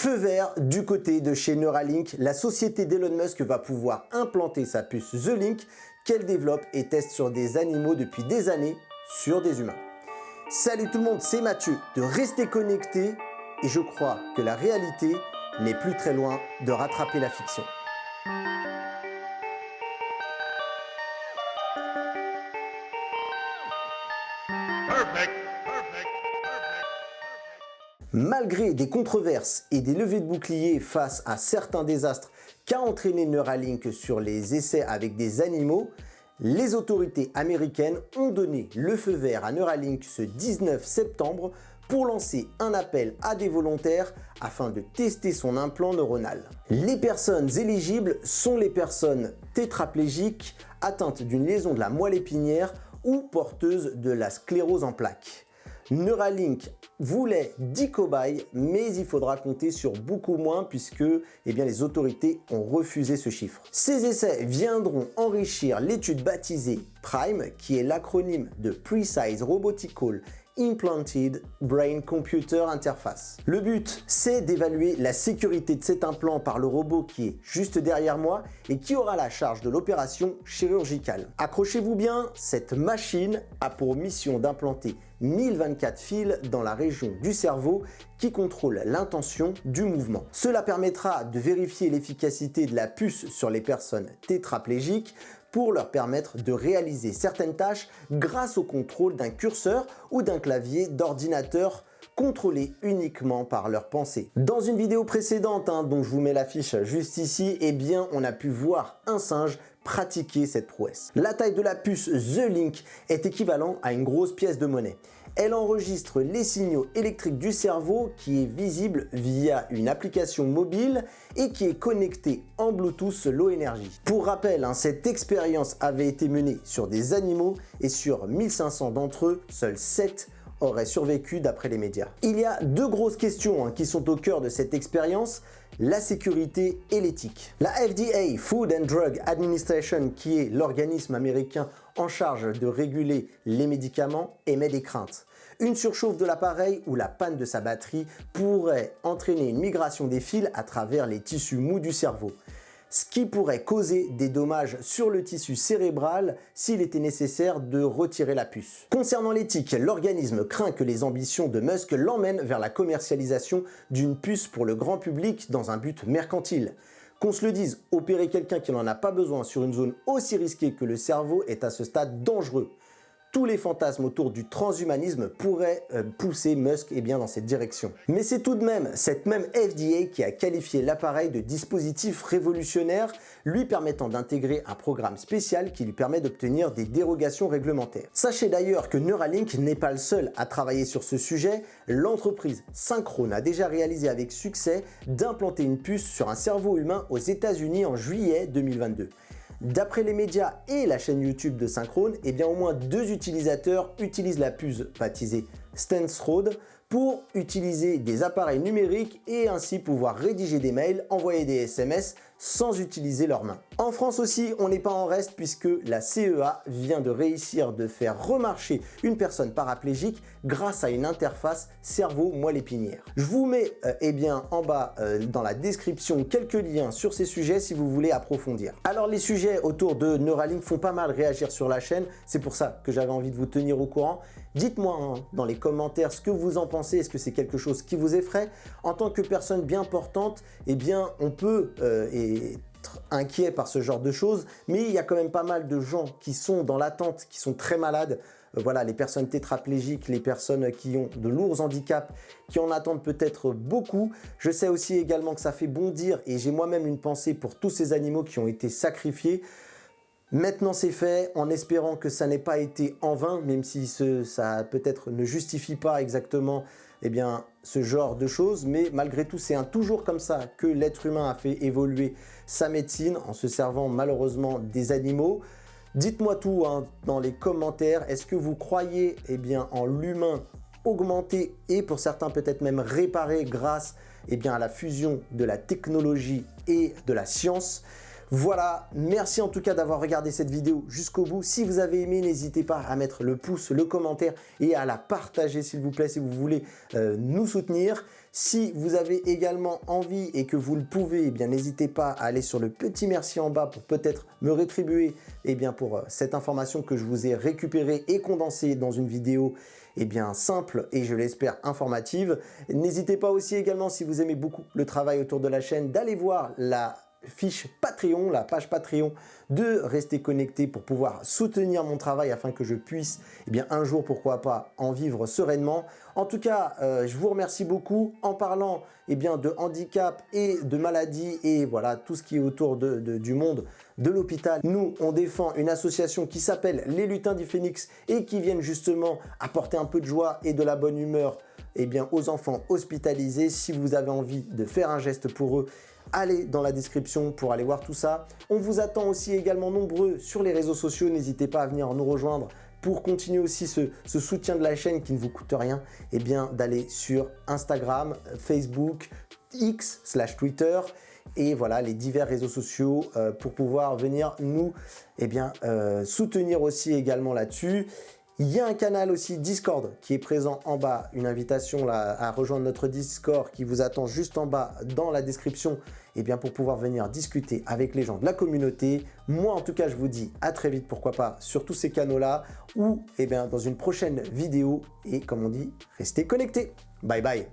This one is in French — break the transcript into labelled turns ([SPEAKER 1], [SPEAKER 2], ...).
[SPEAKER 1] Feu vert du côté de chez Neuralink, la société d'Elon Musk va pouvoir implanter sa puce The Link qu'elle développe et teste sur des animaux depuis des années sur des humains. Salut tout le monde, c'est Mathieu de Rester Connecté et je crois que la réalité n'est plus très loin de rattraper la fiction. Malgré des controverses et des levées de boucliers face à certains désastres qu'a entraîné Neuralink sur les essais avec des animaux, les autorités américaines ont donné le feu vert à Neuralink ce 19 septembre pour lancer un appel à des volontaires afin de tester son implant neuronal. Les personnes éligibles sont les personnes tétraplégiques atteintes d'une lésion de la moelle épinière ou porteuses de la sclérose en plaques. Neuralink voulait 10 cobayes, mais il faudra compter sur beaucoup moins puisque les autorités ont refusé ce chiffre. Ces essais viendront enrichir l'étude baptisée PRIME, qui est l'acronyme de Precise Robotical Implanted Brain Computer Interface. Le but, c'est d'évaluer la sécurité de cet implant par le robot qui est juste derrière moi et qui aura la charge de l'opération chirurgicale. Accrochez-vous bien, cette machine a pour mission d'implanter 1024 fils dans la région du cerveau qui contrôle l'intention du mouvement. Cela permettra de vérifier l'efficacité de la puce sur les personnes tétraplégiques pour leur permettre de réaliser certaines tâches grâce au contrôle d'un curseur ou d'un clavier d'ordinateur contrôlé uniquement par leurs pensées. Dans une vidéo précédente, dont je vous mets l'affiche juste ici, on a pu voir un singe pratiquer cette prouesse. La taille de la puce The Link est équivalent à une grosse pièce de monnaie. Elle enregistre les signaux électriques du cerveau qui est visible via une application mobile et qui est connectée en Bluetooth Low Energy. Pour rappel, cette expérience avait été menée sur des animaux et sur 1500 d'entre eux, seuls 7 auraient survécu d'après les médias. Il y a deux grosses questions qui sont au cœur de cette expérience, la sécurité et l'éthique. La FDA, Food and Drug Administration, qui est l'organisme américain en charge de réguler les médicaments, émet des craintes. Une surchauffe de l'appareil ou la panne de sa batterie pourrait entraîner une migration des fils à travers les tissus mous du cerveau, ce qui pourrait causer des dommages sur le tissu cérébral s'il était nécessaire de retirer la puce. Concernant l'éthique, l'organisme craint que les ambitions de Musk l'emmènent vers la commercialisation d'une puce pour le grand public dans un but mercantile. Qu'on se le dise, opérer quelqu'un qui n'en a pas besoin sur une zone aussi risquée que le cerveau est à ce stade dangereux. Tous les fantasmes autour du transhumanisme pourraient pousser Musk dans cette direction. Mais c'est tout de même cette même FDA qui a qualifié l'appareil de dispositif révolutionnaire, lui permettant d'intégrer un programme spécial qui lui permet d'obtenir des dérogations réglementaires. Sachez d'ailleurs que Neuralink n'est pas le seul à travailler sur ce sujet. L'entreprise Synchrone a déjà réalisé avec succès d'implanter une puce sur un cerveau humain aux États-Unis en juillet 2022. D'après les médias et la chaîne YouTube de Synchrone, au moins 2 utilisateurs utilisent la puce baptisée StanceRoad pour utiliser des appareils numériques et ainsi pouvoir rédiger des mails, envoyer des SMS sans utiliser leurs mains. En France aussi, on n'est pas en reste puisque la CEA vient de réussir de faire remarcher une personne paraplégique grâce à une interface cerveau-moelle épinière. Je vous mets en bas dans la description quelques liens sur ces sujets si vous voulez approfondir. Alors les sujets autour de Neuralink font pas mal réagir sur la chaîne, c'est pour ça que j'avais envie de vous tenir au courant. Dites-moi dans les commentaires ce que vous en pensez, est-ce que c'est quelque chose qui vous effraie? En tant que personne bien portante, on peut être inquiet par ce genre de choses, mais il y a quand même pas mal de gens qui sont dans l'attente, qui sont très malades. Voilà, les personnes tétraplégiques, les personnes qui ont de lourds handicaps, qui en attendent peut-être beaucoup. Je sais aussi également que ça fait bondir et j'ai moi-même une pensée pour tous ces animaux qui ont été sacrifiés. Maintenant c'est fait, en espérant que ça n'ait pas été en vain, même si ça peut-être ne justifie pas exactement ce genre de choses, mais malgré tout c'est toujours comme ça que l'être humain a fait évoluer sa médecine en se servant malheureusement des animaux. Dites-moi tout dans les commentaires, est-ce que vous croyez en l'humain augmenté et pour certains peut-être même réparé grâce à la fusion de la technologie et de la science? Voilà, merci en tout cas d'avoir regardé cette vidéo jusqu'au bout. Si vous avez aimé, n'hésitez pas à mettre le pouce, le commentaire et à la partager s'il vous plaît si vous voulez nous soutenir. Si vous avez également envie et que vous le pouvez, eh bien n'hésitez pas à aller sur le petit merci en bas pour peut-être me rétribuer pour cette information que je vous ai récupérée et condensée dans une vidéo simple et je l'espère informative. N'hésitez pas aussi également, si vous aimez beaucoup le travail autour de la chaîne, d'aller voir la fiche Patreon, la page Patreon, de rester connecté pour pouvoir soutenir mon travail afin que je puisse un jour, pourquoi pas, en vivre sereinement. En tout cas, je vous remercie beaucoup. En parlant de handicap et de maladie et voilà tout ce qui est autour du monde de l'hôpital, nous on défend une association qui s'appelle les Lutins du Phénix et qui viennent justement apporter un peu de joie et de la bonne humeur aux enfants hospitalisés. Si vous avez envie de faire un geste pour eux, allez dans la description pour aller voir tout ça. On vous attend aussi également nombreux sur les réseaux sociaux. N'hésitez pas à venir nous rejoindre pour continuer aussi ce soutien de la chaîne qui ne vous coûte rien. D'aller sur Instagram, Facebook, X/Twitter et voilà les divers réseaux sociaux pour pouvoir venir nous soutenir aussi également là-dessus. Il y a un canal aussi Discord qui est présent en bas, une invitation là, à rejoindre notre Discord qui vous attend juste en bas dans la description pour pouvoir venir discuter avec les gens de la communauté. Moi en tout cas je vous dis à très vite, pourquoi pas sur tous ces canaux là ou dans une prochaine vidéo et comme on dit, restez connectés. Bye bye.